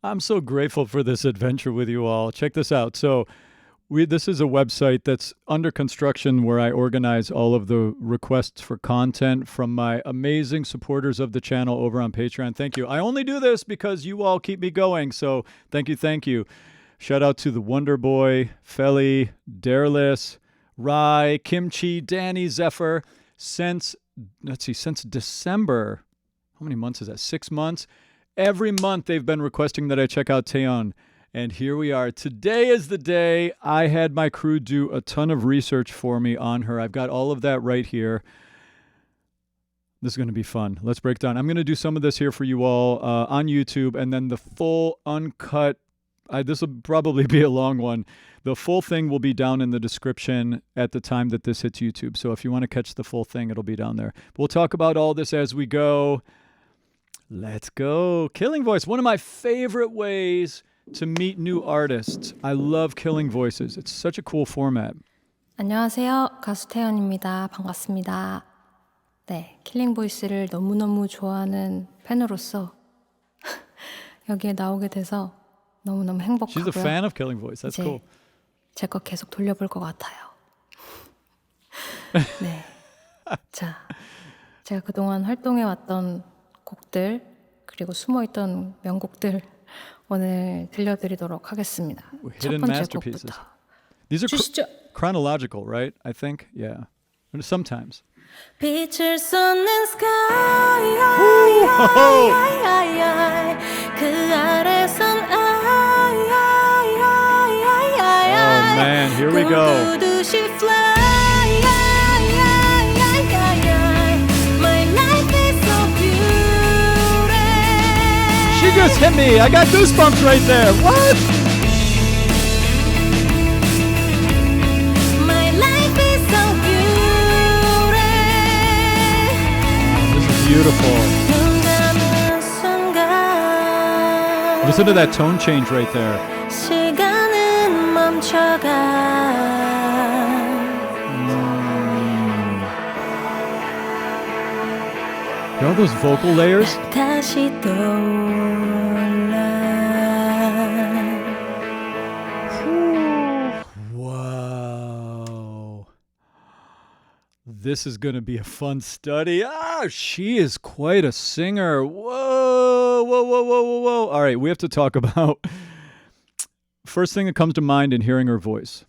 I'm so grateful for this adventure with you all. Check this out. So, this is a website that's under construction where I organize all of the requests for content from my amazing supporters of the channel over on Patreon. Thank you. I only do this because you all keep me going. So, thank you. Thank you. Shout out to the Wonder Boy, Feli, Darlis, Rai, Kimchi, Danny, Zephyr. Since December, how many months is that? 6 months. Every month they've been requesting that I check out Taeyeon. And here we are. Today is the day. I had my crew do a ton of research for me on her. I've got all of that right here. This is going to be fun. Let's break down. I'm going to do some of this here for you all on YouTube, and then the full uncut, this will probably be a long one. The full thing will be down in the description at the time that this hits YouTube. So if you want to catch the full thing, it'll be down there. We'll talk about all this as we go. Let's go. Killing voice, one of my favorite ways to meet new artists. I love killing voices. It's such a cool format. 안녕하세요. 가수 태연입니다. 반갑습니다. 네, 킬링 보이스를 너무너무 좋아하는 팬으로서 여기에 나오게 돼서 너무너무 행복하고요. She's a fan of killing voice. That's cool. 제 거 계속 돌려볼 것 같아요. 네. 자, 제가 그동안 활동해왔던 곡들 그리고 숨어있던 명곡들 오늘 들려드리도록 하겠습니다. 첫 Hidden 번째 masterpieces. 곡부터 These are 주시죠. chronological, right? I think, yeah. Sometimes. 빛을 쏟는 sky 그 아래선 Oh man, here we go. 꿈꾸듯이 fly My life is so beautiful She just hit me. I got goosebumps right there. What? My life is so beautiful This is beautiful. 눈 감은 순간 Listen to that tone change right there. 시간은 멈춰가 Hear all those vocal layers? 다시 떠올라 Wow. This is going to be a fun study. She is quite a singer. Whoa, whoa, whoa, whoa, whoa, whoa. All right, we have to talk about first thing that comes to mind in hearing her voice.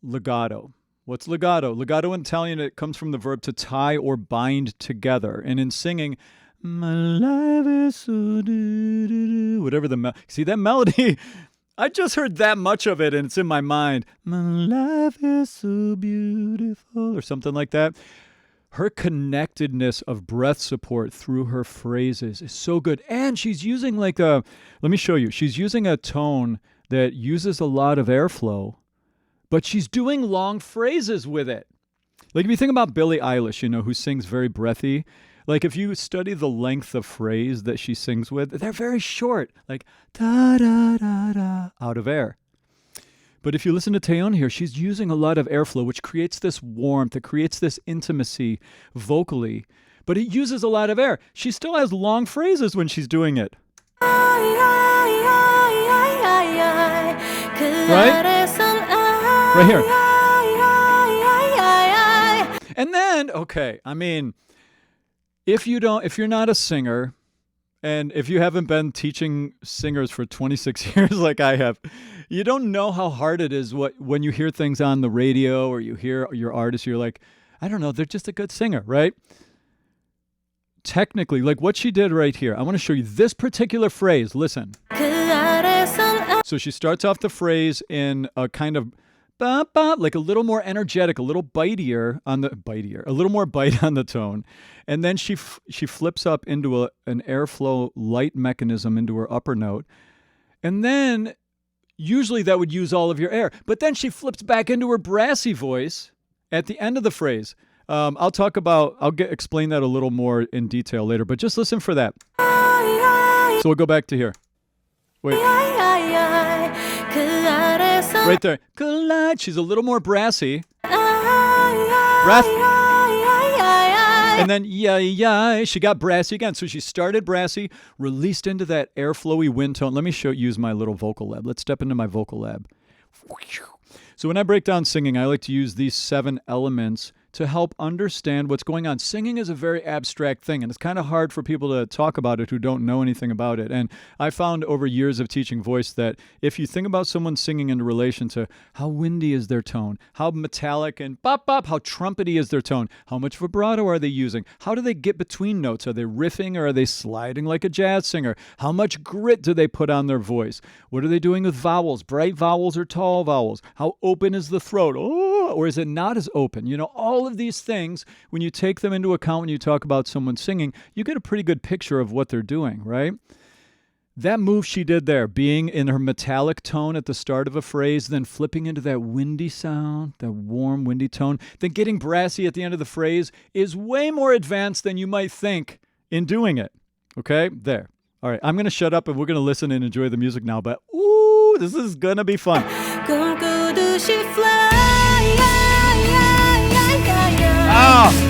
Legato. What's legato? Legato in Italian, it comes from the verb to tie or bind together. And in singing, my life is so do-do-do, whatever see that melody? I just heard that much of it and it's in my mind. My life is so beautiful or something like that. Her connectedness of breath support through her phrases is so good. And she's using let me show you. She's using a tone that uses a lot of airflow, but she's doing long phrases with it. Like if you think about Billie Eilish, who sings very breathy, like if you study the length of phrase that she sings with, they're very short, like da da da da, out of air. But if you listen to Taeyeon here, she's using a lot of airflow, which creates this warmth, it creates this intimacy vocally, but it uses a lot of air. She still has long phrases when she's doing it. Right? Right here. And then, okay, I mean, if you're not a singer, and if you haven't been teaching singers for 26 years like I have, you don't know how hard it is when you hear things on the radio or you hear your artist, you're like, I don't know, they're just a good singer, right? Technically, like what she did right here, I want to show you this particular phrase. Listen. So she starts off the phrase in a kind of like a little more energetic, a little bitier, a little more bite on the tone. And then she flips up into an airflow light mechanism into her upper note. And then usually that would use all of your air. But then she flips back into her brassy voice at the end of the phrase. I'll explain that a little more in detail later, but just listen for that. So we'll go back to here. Wait. Right there. Collide. She's a little more brassy. Breath. And then, she got brassy again. So she started brassy, released into that airflowy wind tone. Let me use my little vocal lab. Let's step into my vocal lab. So when I break down singing, I like to use these 7 elements to help understand what's going on. Singing is a very abstract thing, and it's kind of hard for people to talk about it who don't know anything about it. And I found over years of teaching voice that if you think about someone singing in relation to how windy is their tone, how metallic and bop bop, how trumpety is their tone, how much vibrato are they using, how do they get between notes, are they riffing or are they sliding like a jazz singer, how much grit do they put on their voice, what are they doing with vowels, bright vowels or tall vowels, how open is the throat, or is it not as open? You know, all of these things, when you take them into account when you talk about someone singing, you get a pretty good picture of what they're doing, right? That move she did there, being in her metallic tone at the start of a phrase, then flipping into that windy sound, that warm, windy tone, then getting brassy at the end of the phrase, is way more advanced than you might think in doing it. Okay? There. All right, I'm going to shut up and we're going to listen and enjoy the music now, but ooh, this is going to be fun. 꿈꾸듯이 fly.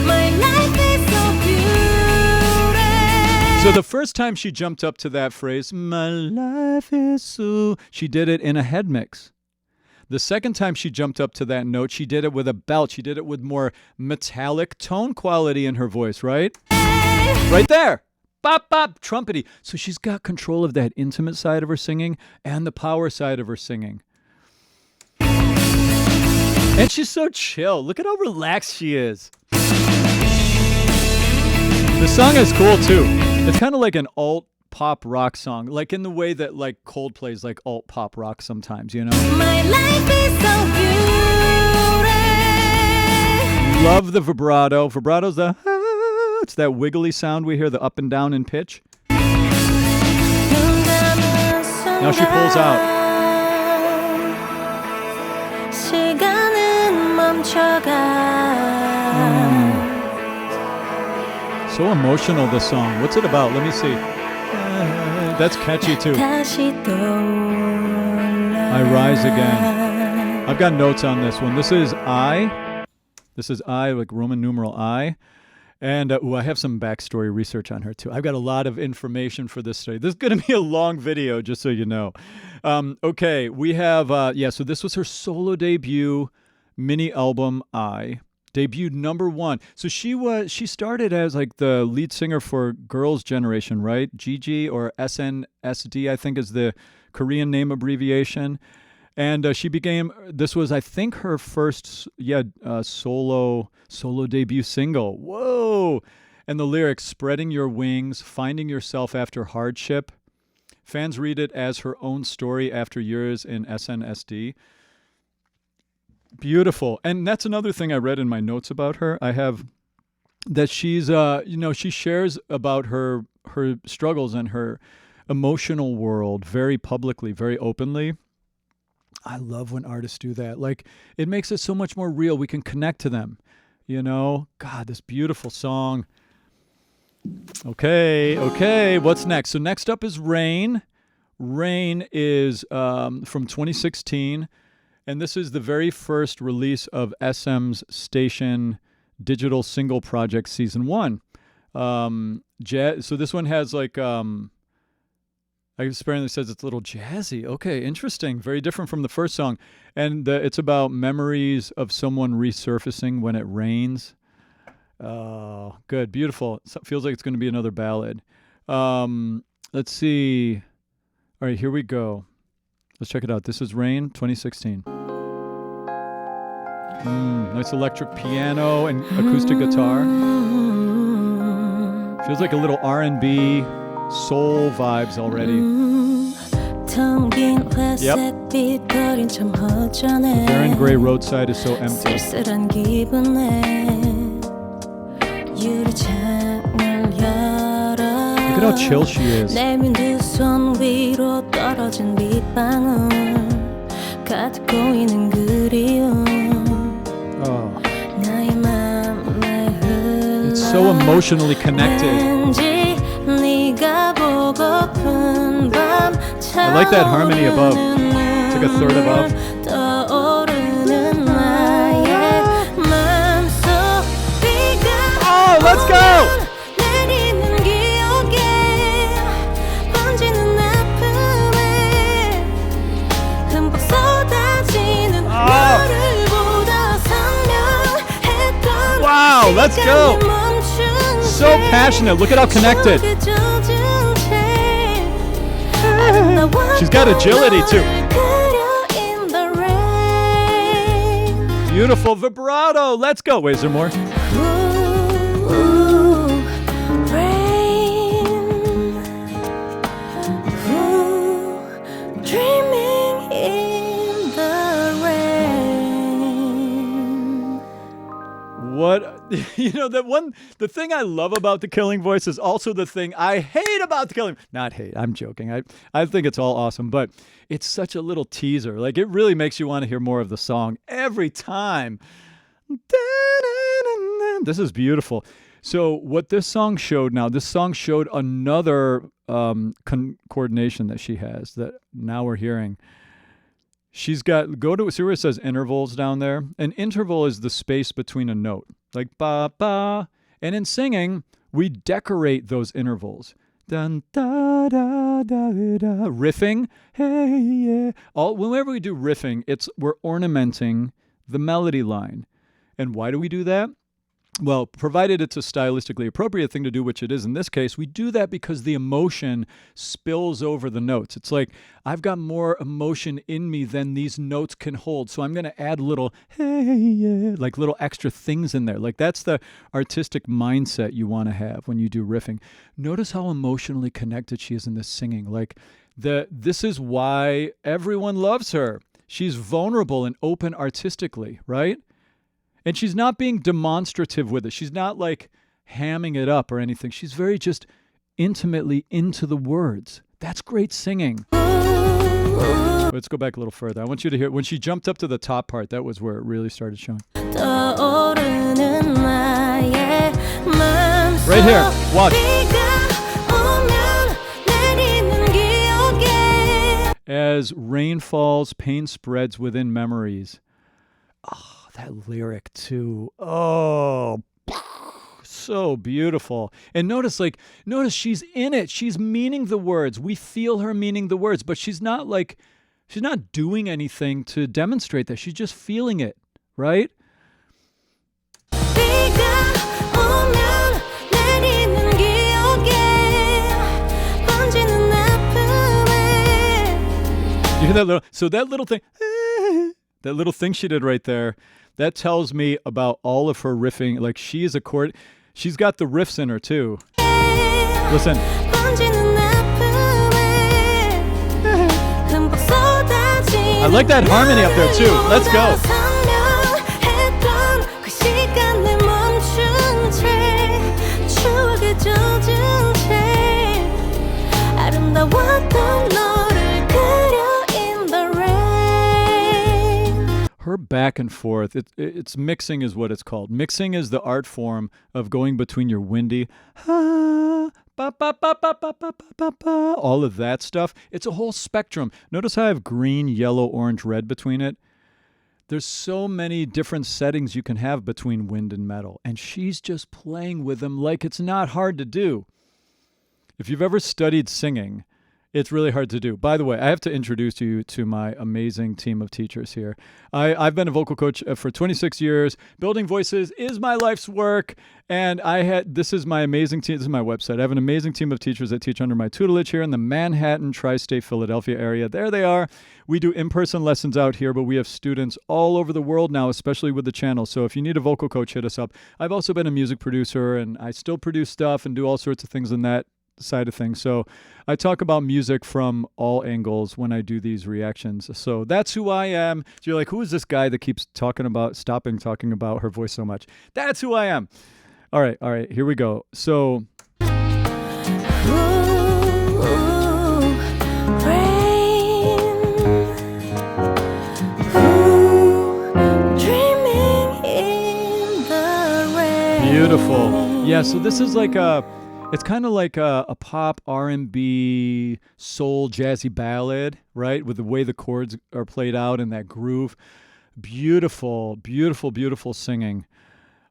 My life is so beautiful. So the first time she jumped up to that phrase, my life is so, she did it in a head mix. The second time she jumped up to that note, she did it with a belt. She did it with more metallic tone quality in her voice, right? Right there. Bop, bop, trumpety. So she's got control of that intimate side of her singing and the power side of her singing. And she's so chill. Look at how relaxed she is. The song is cool too. It's kind of like an alt pop rock song, like in the way that like Coldplay's like alt pop rock sometimes, you know? My life is so beautiful. Love the vibrato. Vibrato's it's that wiggly sound we hear, the up and down in pitch. Now she pulls out. 시간은 멈춰가. So emotional, this song. What's it about? Let me see. That's catchy too. 다시 떠올라. I Rise Again. I've got notes on this one. This is I. This is I, like Roman numeral I. And I have some backstory research on her too. I've got a lot of information for this study. This is going to be a long video, just so you know. Okay, we have, so this was her solo debut mini album, I. Debuted #1. So she started as like the lead singer for Girls' Generation, right? GG or SNSD, I think is the Korean name abbreviation. And this was, I think, her first, solo debut single. Whoa! And the lyrics, spreading your wings, finding yourself after hardship. Fans read it as her own story after years in SNSD. Beautiful. And that's another thing I read in my notes about her. I have that she's, she shares about her struggles and her emotional world very publicly, very openly. I love when artists do that. Like, it makes it so much more real. We can connect to them, you know? God, this beautiful song. Okay. What's next? So next up is Rain. Rain is from 2016, and this is the very first release of SM's Station digital single project Season 1. So this one has like... apparently says it's a little jazzy. Okay, interesting. Very different from the first song. And it's about memories of someone resurfacing when it rains. Oh, good. Beautiful. Feels like it's going to be another ballad. Let's see. All right, here we go. Let's check it out. This is Rain, 2016. Nice electric piano and acoustic guitar. Feels like a little R&B. Soul vibes already. Yep. Baron Gray Roadside is so empty. Look at how chill she is. Oh. It's so emotionally connected. I like that harmony above. It's like a third above. Oh, let's go! Let's go. So passionate. Look at how connected. She's got agility too. Beautiful vibrato. Let's go. Wait, is there more? What, the thing I love about the Killing voice is also the thing I hate about the Killing. Not hate, I'm joking. I think it's all awesome, but it's such a little teaser. Like, it really makes you want to hear more of the song every time. This is beautiful. So what this song showed another coordination that she has that now we're hearing. She's got, see where it says intervals down there? An interval is the space between a note, like ba, ba. And in singing, we decorate those intervals. Dun, da, da, da, da. Riffing, hey, yeah. Whenever we do riffing, we're ornamenting the melody line. And why do we do that? Well, provided it's a stylistically appropriate thing to do, which it is in this case, we do that because the emotion spills over the notes. It's like, I've got more emotion in me than these notes can hold, so I'm going to add little, hey, yeah, like little extra things in there. Like, that's the artistic mindset you want to have when you do riffing. Notice how emotionally connected she is in this singing. Like, this is why everyone loves her. She's vulnerable and open artistically, right? And she's not being demonstrative with it. She's not like hamming it up or anything. She's very just intimately into the words. That's great singing. Let's go back a little further. I want you to hear, when she jumped up to the top part, that was where it really started showing. Right here. Watch. As rain falls, pain spreads within memories. Oh, that lyric too. Oh, so beautiful. And notice she's in it. She's meaning the words. We feel her meaning the words, but she's not doing anything to demonstrate that. She's just feeling it, right? You hear that little thing, that little thing she did right there, that tells me about all of her riffing. Like, she's got the riffs in her too. Listen. I like that harmony up there too. Let's go. Her back and forth, it's mixing is what it's called. Mixing is the art form of going between your windy, all of that stuff. It's a whole spectrum. Notice how I have green, yellow, orange, red between it. There's so many different settings you can have between wind and metal, and she's just playing with them like it's not hard to do. If you've ever studied singing, it's really hard to do. By the way, I have to introduce you to my amazing team of teachers here. I've been a vocal coach for 26 years. Building voices is my life's work. And this is my amazing team. This is my website. I have an amazing team of teachers that teach under my tutelage here in the Manhattan, tri-state, Philadelphia area. There they are. We do in-person lessons out here, but we have students all over the world now, especially with the channel. So if you need a vocal coach, hit us up. I've also been a music producer, and I still produce stuff and do all sorts of things in that side of things. So I talk about music from all angles when I do these reactions. So that's who I am. So you're like, who is this guy that keeps talking about her voice so much? That's who I am. All right, here we go. So beautiful. Yeah, so this is like it's kind of like a pop R&B soul jazzy ballad, right? With the way the chords are played out and that groove. Beautiful, beautiful, beautiful singing.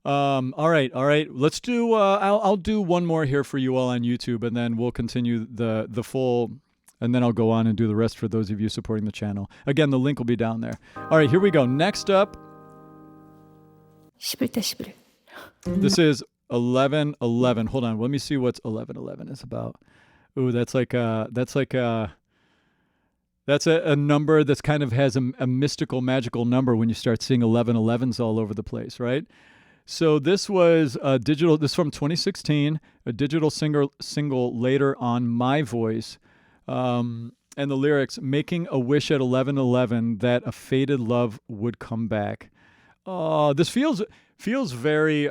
All right. Let's do. I'll do one more here for you all on YouTube, and then we'll continue the full. And then I'll go on and do the rest for those of you supporting the channel. Again, the link will be down there. All right, here we go. Next up. 11대 11. This is 11:11. Hold on, let me see what 11:11 is about. Ooh, that's a number that's kind of has a mystical, magical number when you start seeing 11:11s all over the place, right? So this was a digital. This is from 2016, a digital single later on My Voice, and the lyrics: "Making a wish at 11:11 that a faded love would come back." Oh, this feels very.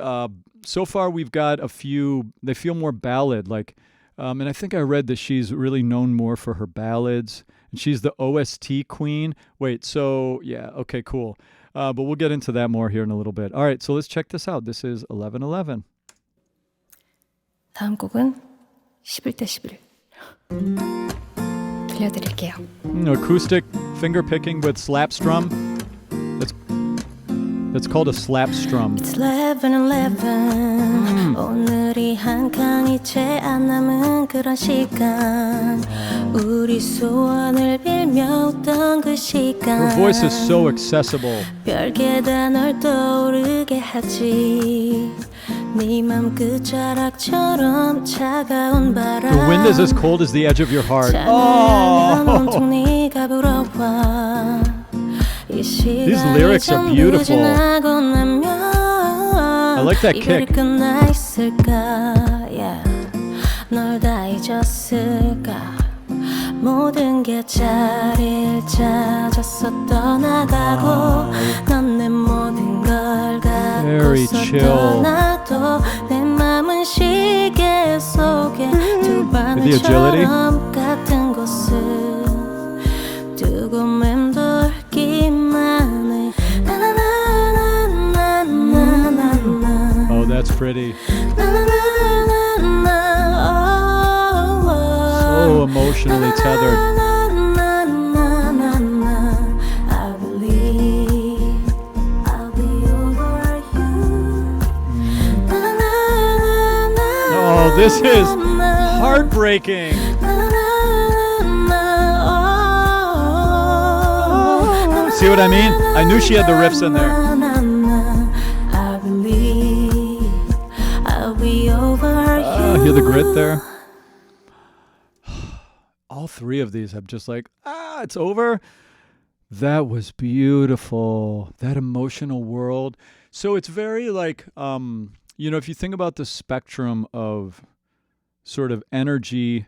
So far, we've got a few. They feel more ballad, like, and I think I read that she's really known more for her ballads, and she's the OST queen. Wait, so yeah, okay, cool. But we'll get into that more here in a little bit. All right, so let's check this out. This is 11:11. 다음 곡은 11대 11 들려드릴게요. Acoustic finger picking with slap strum. That's called a slap strum. It's 11:11 오늘이 한 칸이 채 안 남은 그런 시간 우리 소원을 빌며 웃던 그 시간 Her voice is so accessible. 별게 다 널 떠오르게 하지 네 맘 끝자락처럼 차가운 바람 The wind is as cold as the edge of your heart. 온통 네가 불어와 These lyrics are beautiful. I like that kick. 널 다 잊었을까 모든 게 자리를 찾아서 떠나가고 넌 내 모든 걸 갖고서 떠나도 내 맘은 시계 속에 두 바늘처럼 같은 곳을 두고 맴돌기만 해 Oh, that's pretty. So emotionally tethered. I believe I'll be over you. Oh, this is heartbreaking. See what I mean? I knew she had the riffs in there. I believe I'll be over you. Hear the grit there? All three of these, I'm just like, it's over. That was beautiful. That emotional world. So it's very like, if you think about the spectrum of sort of energy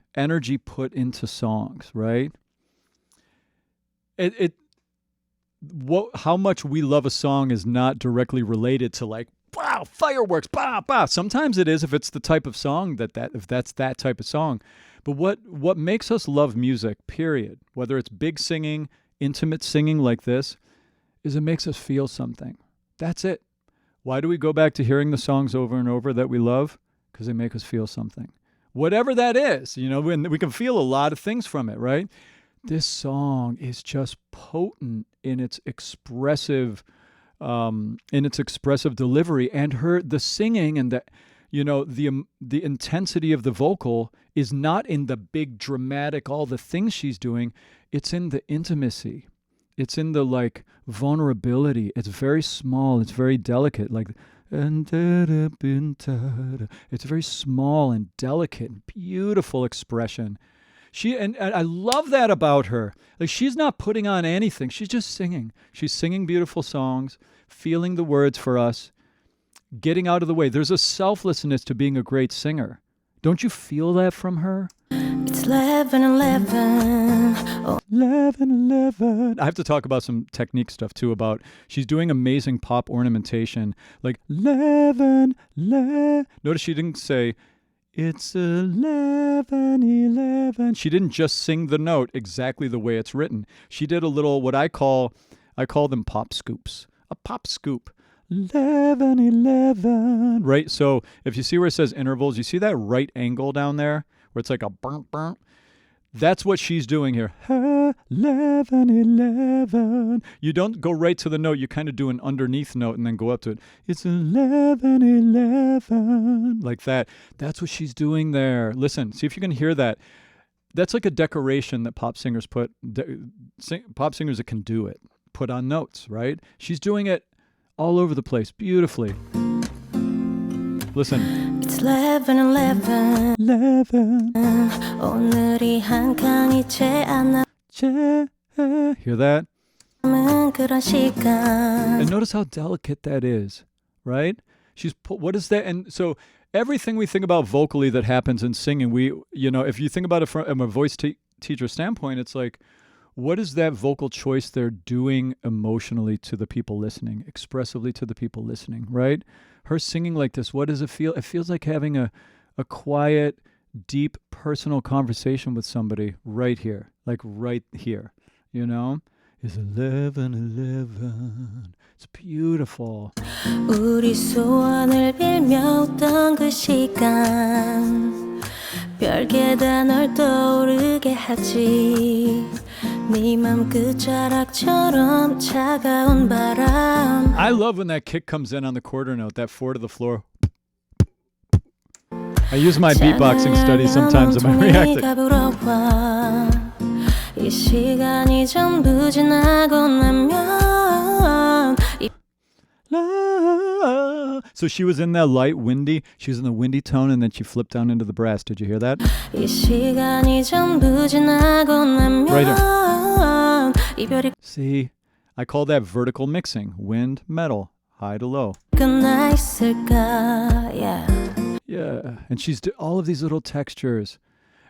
put into songs, right? How much we love a song is not directly related to like, wow, fireworks, bah, bah. Sometimes it is if it's the type of song if that's that type of song. But what makes us love music, period, whether it's big singing, intimate singing like this, is it makes us feel something. That's it. Why do we go back to hearing the songs over and over that we love? Because they make us feel something. Whatever that is, we can feel a lot of things from it, right? This song is just potent in its expressive delivery, and the singing and the intensity of the vocal is not in the big dramatic all the things she's doing. It's in the intimacy. It's in the like vulnerability. It's very small. It's very delicate. Like it's very small and delicate and beautiful expression. And I love that about her. Like she's not putting on anything. She's just singing. She's singing beautiful songs, feeling the words for us, getting out of the way. There's a selflessness to being a great singer. Don't you feel that from her? It's 11:11. Oh. 11:11. I have to talk about some technique stuff too about she's doing amazing pop ornamentation. Like 11. Notice she didn't say it's 11:11. She didn't just sing the note exactly the way it's written. She did a little what I call them pop scoops. A pop scoop. 11:11. Right? So if you see where it says intervals, you see that right angle down there where it's like a burnt. That's what she's doing here. 11:11. You don't go right to the note. You kind of do an underneath note and then go up to it. It's 11:11. Like that. That's what she's doing there. Listen, see if you can hear that. That's like a decoration that pop singers pop singers that can do it. Put on notes, right? She's doing it all over the place beautifully. Listen. It's 11:11. 11. 오늘이 한 칸이 채 안 Hear that? 남은 그런 시간. And notice how delicate that is, right? What is that? And so everything we think about vocally that happens in singing, if you think about it from a voice teacher standpoint, it's like, what is that vocal choice they're doing emotionally to the people listening, expressively to the people listening, right? Her singing like this, what does it feel? It feels like having a quiet, deep, personal conversation with somebody right here, like right here, you know? It's 11:11. It's beautiful. 우리 소원을 빌며 웃던 그 시간 별게다 널 떠오르게 하지 네 맘 끝자락처럼 차가운 바람. I love when that kick comes in on the quarter note, that 4 to the floor. I use my beatboxing studies sometimes in my reacting. 이 시간이 전부 지나고 나면 So she was in that light windy. She was in the windy tone, and then she flipped down into the brass. Did you hear that? 이 시간이 전부 지나고 나면 이별이 See, I call that vertical mixing. Wind, metal, high to low. 끝나 있을까? Yeah, and she's all of these little textures.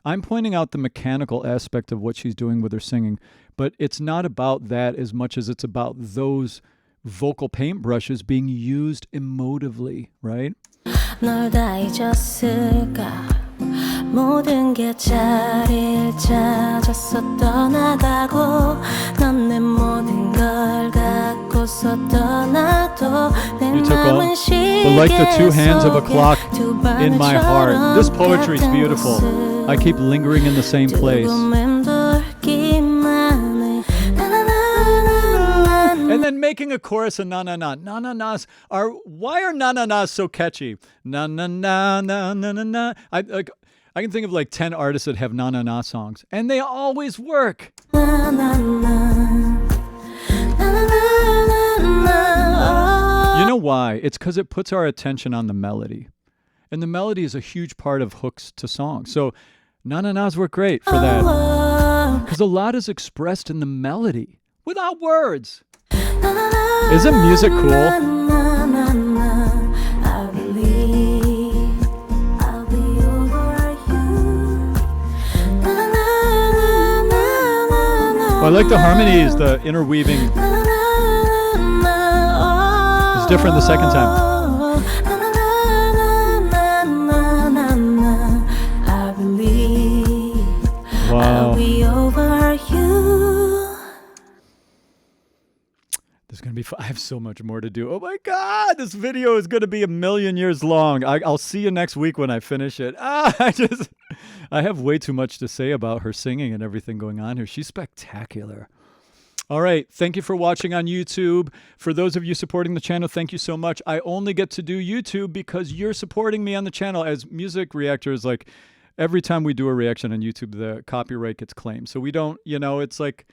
I'm pointing out the mechanical aspect of what she's doing with her singing, but it's not about that as much as it's about those vocal paintbrushes being used emotively, right? 널 다 잊었을까? 모든 게 자리를 찾아서 떠나가고 넌 내 모든 걸 갖고서 떠나도 내 You took all, 맘은 but like the two hands of a clock in my heart. This poetry is beautiful. I keep lingering in the same place. And then making a chorus of na-na-na. Na-na-nas are, why are na-na-nas so catchy? Na-na-na, na-na-na-na. I can think of like 10 artists that have na-na-na songs, and they always work. You know why? It's because it puts our attention on the melody. And the melody is a huge part of hooks to songs. So na-na-nas work great for that. Because a lot is expressed in the melody without words. Isn't music cool? I like the harmonies, the interweaving. It's different the second time. Wow. This is going to be fun. I have so much more to do. Oh my God, this video is going to be 1,000,000 years long. I'll see you next week when I finish it. I have way too much to say about her singing and everything going on here. She's spectacular. All right. Thank you for watching on YouTube. For those of you supporting the channel, thank you so much. I only get to do YouTube because you're supporting me on the channel as music reactors. Like every time we do a reaction on YouTube, the copyright gets claimed. So we don't, it's like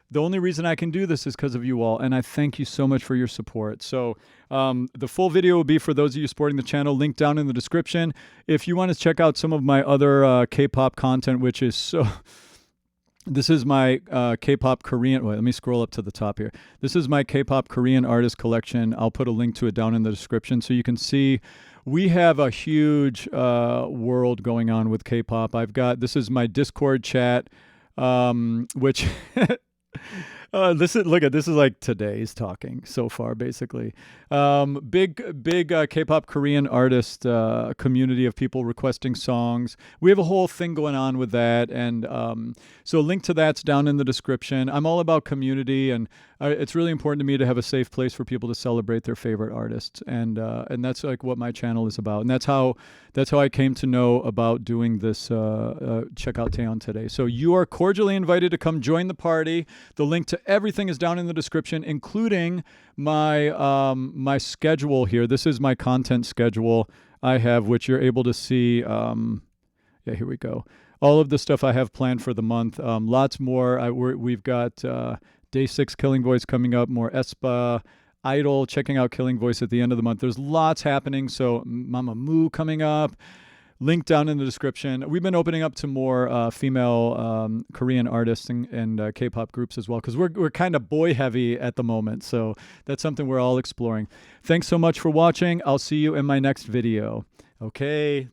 the only reason I can do this is because of you all. And I thank you so much for your support. So the full video will be for those of you supporting the channel, link down in the description. If you want to check out some of my other K-pop content, which is so... This is my K-pop Korean... Wait, let me scroll up to the top here. This is my K-pop Korean artist collection. I'll put a link to it down in the description so you can see. We have a huge world going on with K-pop. This is my Discord chat, which... this is like today's talking so far, basically. Big K-pop Korean artist community of people requesting songs. We have a whole thing going on with that, and so a link to that's down in the description. I'm all about community, and it's really important to me to have a safe place for people to celebrate their favorite artists, and that's like what my channel is about, and that's how I came to know about doing this. Check out Taeyeon today. So you are cordially invited to come join the party. The link to everything is down in the description, including my my schedule here. This is my content schedule I have, which you're able to see. Yeah, here we go. All of the stuff I have planned for the month. Lots more. We've got Day 6 Killing Voice coming up, more aespa. Idol, checking out Killing Voice at the end of the month. There's lots happening. So Mama Moo coming up. Link down in the description. We've been opening up to more female Korean artists and K-pop groups as well, because we're kind of boy heavy at the moment. So that's something we're all exploring. Thanks so much for watching. I'll see you in my next video. Okay.